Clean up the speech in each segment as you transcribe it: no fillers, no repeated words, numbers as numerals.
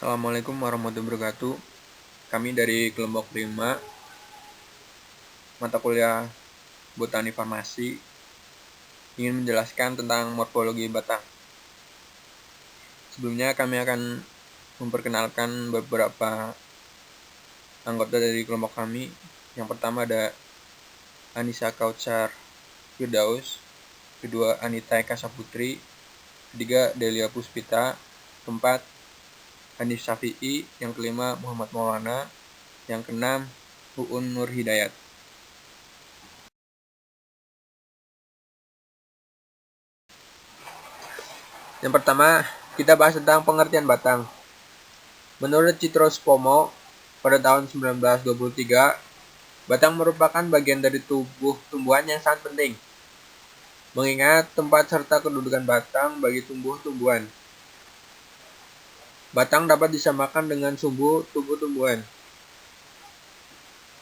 Assalamualaikum warahmatullahi wabarakatuh. Kami dari kelompok 5 mata kuliah Botani Farmasi ingin menjelaskan tentang morfologi batang. Sebelumnya kami akan memperkenalkan beberapa anggota dari kelompok kami. Yang pertama ada Anissa Kautsar Firdaus, kedua Anita Eka Saputri, ketiga Delia Puspita, keempat Hanif Syafi'i, yang kelima Muhammad Maulana, yang keenam Uun Nur Hidayat. Yang pertama, kita bahas tentang pengertian batang. Menurut Citros Pomo, pada tahun 1923, batang merupakan bagian dari tubuh tumbuhan yang sangat penting, mengingat tempat serta kedudukan batang bagi tumbuh-tumbuhan. Batang dapat disamakan dengan sumbu tubuh tumbuhan.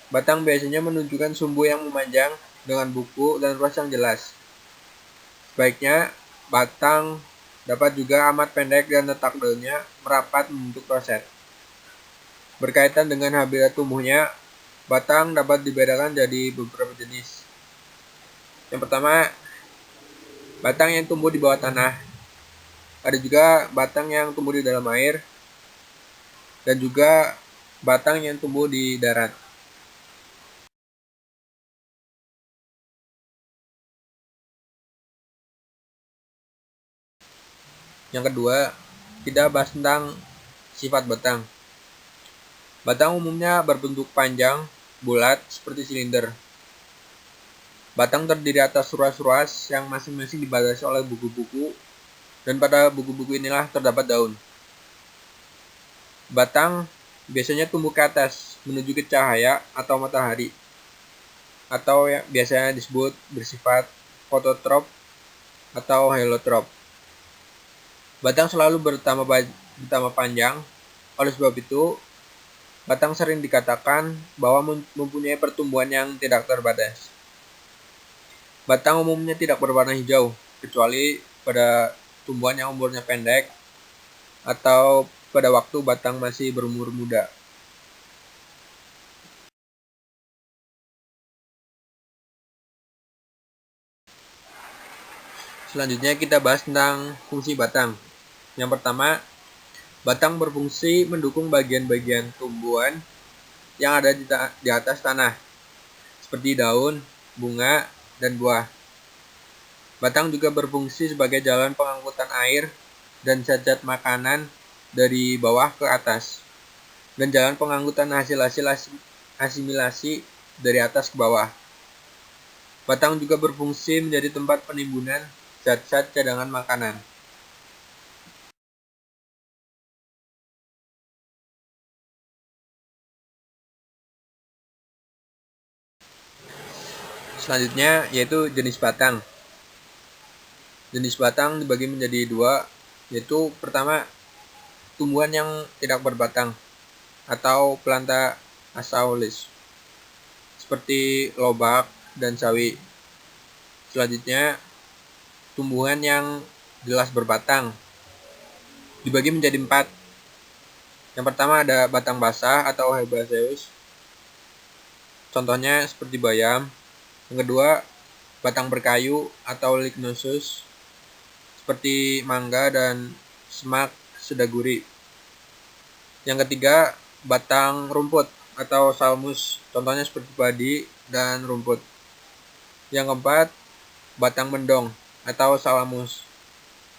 Batang biasanya menunjukkan sumbu yang memanjang dengan buku dan ruas yang jelas. Sebaiknya, batang dapat juga amat pendek dan letak daunnya merapat membentuk roset. Berkaitan dengan habitat tumbuhnya, batang dapat dibedakan jadi beberapa jenis. Yang pertama, batang yang tumbuh di bawah tanah. Ada juga batang yang tumbuh di dalam air, dan juga batang yang tumbuh di darat. Yang kedua, kita bahas tentang sifat batang. Batang umumnya berbentuk panjang, bulat, seperti silinder. Batang terdiri atas ruas-ruas yang masing-masing dibatasi oleh buku-buku, dan pada buku-buku inilah terdapat daun. Batang biasanya tumbuh ke atas, menuju ke cahaya atau matahari, atau yang biasanya disebut bersifat fototrop atau heliotrop. Batang selalu bertambah panjang, oleh sebab itu, batang sering dikatakan bahwa mempunyai pertumbuhan yang tidak terbatas. Batang umumnya tidak berwarna hijau, kecuali pada tumbuhan yang umurnya pendek atau pada waktu batang masih berumur muda. Selanjutnya kita bahas tentang fungsi batang. Yang pertama, batang berfungsi mendukung bagian-bagian tumbuhan yang ada di atas tanah, seperti daun, bunga, dan buah. Batang juga berfungsi sebagai jalan pengangkutan air dan zat-zat makanan dari bawah ke atas, dan jalan pengangkutan hasil-hasil asimilasi dari atas ke bawah. Batang juga berfungsi menjadi tempat penimbunan zat-zat cadangan makanan. Selanjutnya yaitu jenis batang. Jenis batang dibagi menjadi dua, yaitu pertama tumbuhan yang tidak berbatang atau planta aeolius, seperti lobak dan sawi. Selanjutnya tumbuhan yang jelas berbatang, dibagi menjadi 4. Yang pertama ada batang basah atau herbaceous, contohnya seperti bayam. Yang kedua, batang berkayu atau lignosus, seperti mangga dan semak sedaguri. Yang ketiga, batang rumput atau salmus, contohnya seperti padi dan rumput. Yang keempat, batang mendong atau salamus,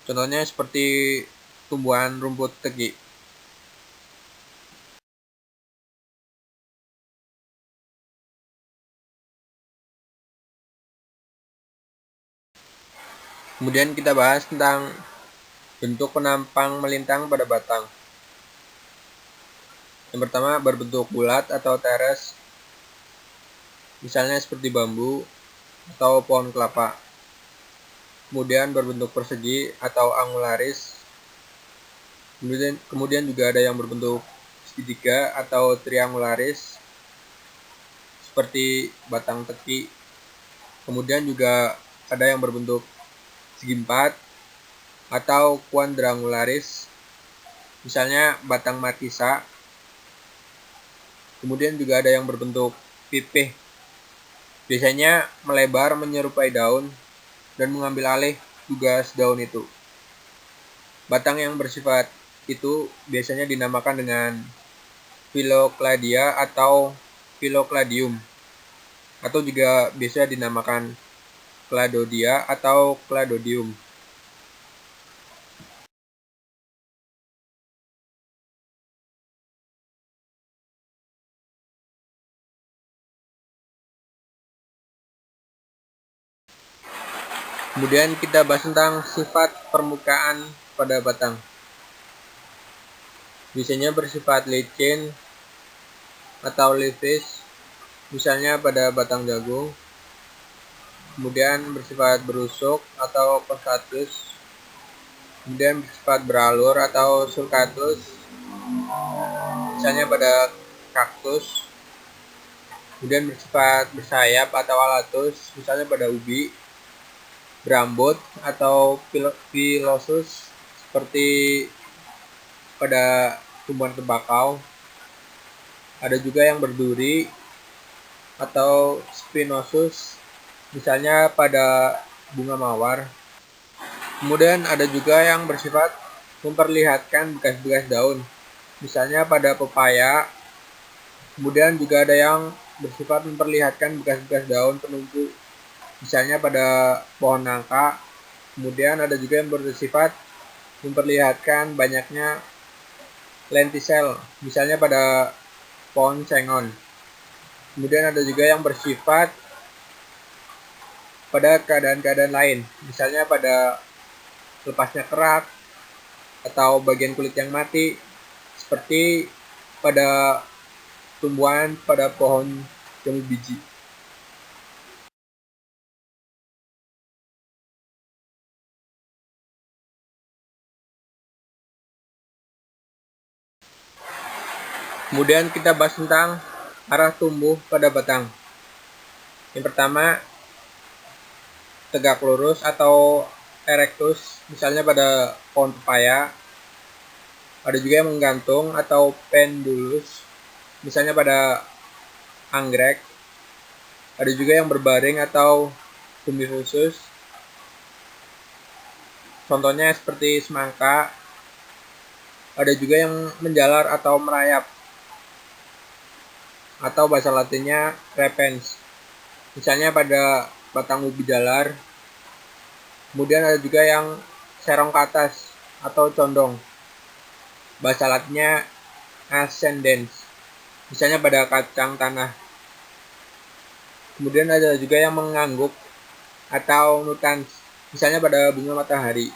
contohnya seperti tumbuhan rumput tegi. Kemudian kita bahas tentang bentuk penampang melintang pada batang. Yang pertama, berbentuk bulat atau teres, misalnya seperti bambu atau pohon kelapa. Kemudian berbentuk persegi atau angularis. Kemudian juga ada yang berbentuk segitiga atau triangularis, seperti batang teki. Kemudian juga ada yang berbentuk segi empat atau quadrangularis, misalnya batang markisa. Kemudian juga ada yang berbentuk pipih, biasanya melebar menyerupai daun dan mengambil alih tugas daun itu. Batang yang bersifat itu biasanya dinamakan dengan Phylocladia atau Phylocladium, atau juga biasa dinamakan Cladodia atau Cladodium. Kemudian kita bahas tentang sifat permukaan pada batang. Biasanya bersifat licin atau leafish, misalnya pada batang jagung. Kemudian bersifat berusuk atau costatus. Kemudian bersifat beralur atau sulcatus, misalnya pada kaktus. Kemudian bersifat bersayap atau alatus, misalnya pada ubi. Berambut atau pilosus, seperti pada tumbuhan tembakau. Ada juga yang berduri atau spinosus, misalnya pada bunga mawar. Kemudian ada juga yang bersifat memperlihatkan bekas-bekas daun, misalnya pada pepaya. Kemudian juga ada yang bersifat memperlihatkan bekas-bekas daun penumpuk, misalnya pada pohon nangka. Kemudian ada juga yang bersifat memperlihatkan banyaknya lentisel, misalnya pada pohon sengon. Kemudian ada juga yang bersifat pada keadaan-keadaan lain, misalnya pada lepasnya kerak atau bagian kulit yang mati, seperti pada tumbuhan pada pohon jambu biji. Kemudian kita bahas tentang arah tumbuh pada batang. Yang pertama, tegak lurus atau erectus, misalnya pada pohon pepaya. Ada juga yang menggantung atau pendulus, misalnya pada anggrek. Ada juga yang berbaring atau tumbuh khusus, contohnya seperti semangka. Ada juga yang menjalar atau merayap, atau bahasa latinnya repens, misalnya pada batang ubi jalar. Kemudian ada juga yang serong ke atas atau condong, bahasa latinnya ascendens, misalnya pada kacang tanah. Kemudian ada juga yang mengangguk atau nutans, misalnya pada bunga matahari.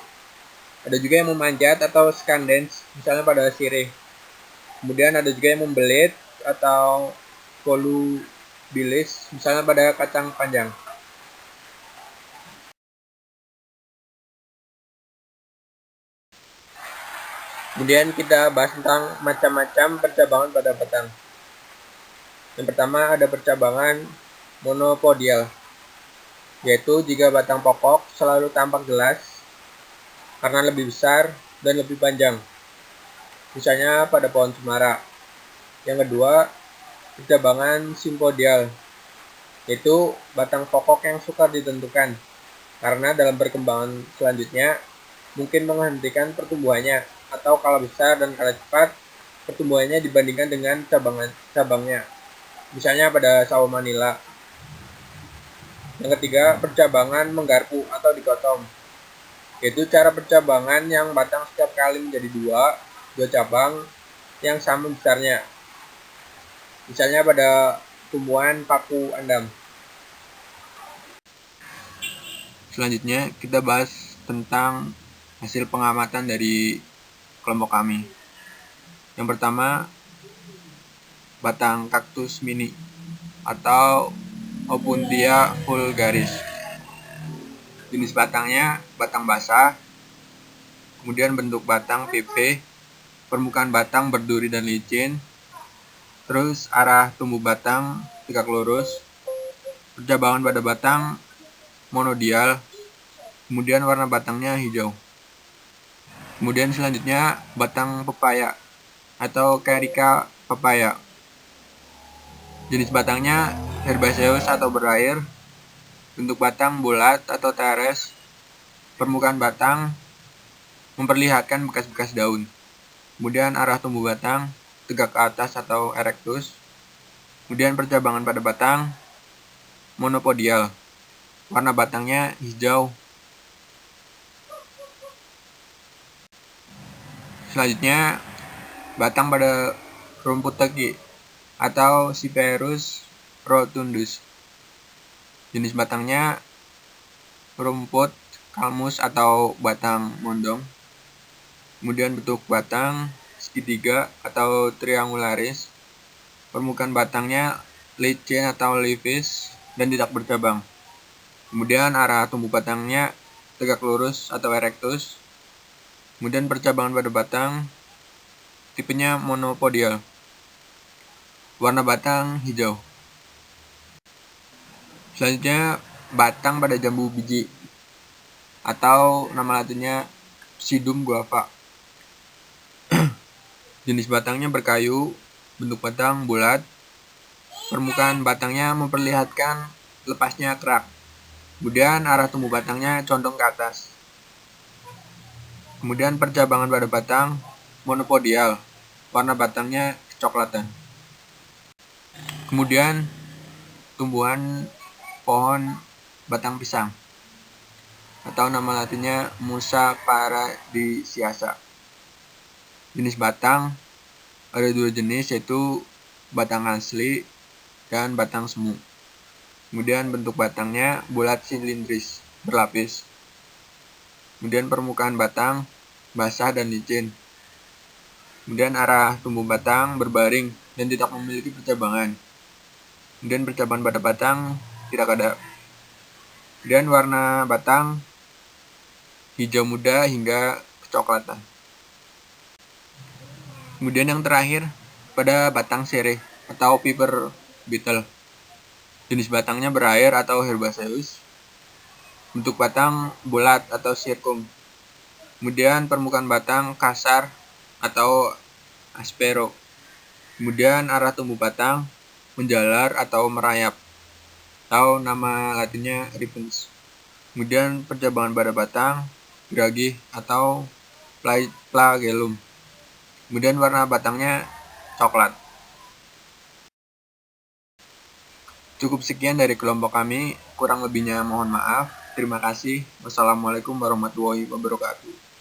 Ada juga yang memanjat atau scandens, misalnya pada sirih. Kemudian ada juga yang membelit atau volubilis, misalnya pada kacang panjang. Kemudian kita bahas tentang macam-macam percabangan pada batang. Yang pertama ada percabangan monopodial, yaitu jika batang pokok selalu tampak jelas karena lebih besar dan lebih panjang, misalnya pada pohon cemara. Yang kedua, percabangan simpodial, yaitu batang pokok yang sukar ditentukan karena dalam perkembangan selanjutnya mungkin menghentikan pertumbuhannya, atau kalah besar dan kalah cepat pertumbuhannya dibandingkan dengan cabangnya, misalnya pada sawo manila. Yang ketiga, percabangan menggarpu atau dikotom, yaitu cara percabangan yang batang setiap kali menjadi dua cabang yang sama besarnya, misalnya pada tumbuhan paku andam. Selanjutnya kita bahas tentang hasil pengamatan dari kelompok kami. Yang pertama, batang kaktus mini atau Opuntia vulgaris. Jenis batangnya batang basah, kemudian bentuk batang pipih, permukaan batang berduri dan licin, terus arah tumbuh batang tegak lurus, percabangan pada batang monodial, kemudian warna batangnya hijau. Kemudian selanjutnya batang pepaya atau Carica papaya. Jenis batangnya herbaceous atau berair. Bentuk batang bulat atau teres. Permukaan batang memperlihatkan bekas-bekas daun. Kemudian arah tumbuh batang tegak ke atas atau erectus. Kemudian percabangan pada batang monopodial. Warna batangnya hijau. Selanjutnya batang pada rumput teki atau Cyperus rotundus. Jenis batangnya rumput kalmus atau batang mondong. Kemudian bentuk batang segitiga atau triangularis. Permukaan batangnya lichen atau leafish dan tidak bercabang. Kemudian arah tumbuh batangnya tegak lurus atau erectus. Kemudian percabangan pada batang tipenya monopodial. Warna batang hijau. Selanjutnya batang pada jambu biji atau nama latinnya Psidium guava. Jenis batangnya berkayu, bentuk batang bulat, permukaan batangnya memperlihatkan lepasnya kerak. Kemudian arah tumbuh batangnya condong ke atas. Kemudian percabangan pada batang monopodial, warna batangnya kecoklatan. Kemudian tumbuhan pohon batang pisang atau nama latinnya Musa paradisiaca. Jenis batang ada dua jenis, yaitu batang asli dan batang semu. Kemudian bentuk batangnya bulat silindris berlapis. Kemudian permukaan batang basah dan licin. Kemudian arah tumbuh batang berbaring dan tidak memiliki percabangan. Kemudian percabangan pada batang tidak ada. Kemudian warna batang hijau muda hingga kecoklatan. Kemudian yang terakhir pada batang sereh atau piper beetle. Jenis batangnya berair atau herbaceous. Bentuk batang bulat atau sirkum. Kemudian permukaan batang kasar atau aspero. Kemudian arah tumbuh batang menjalar atau merayap, atau nama latinnya ripens. Kemudian percabangan pada batang geragih atau flagellum. Kemudian warna batangnya coklat. Cukup sekian dari kelompok kami, kurang lebihnya mohon maaf. Terima kasih. Wassalamualaikum warahmatullahi wabarakatuh.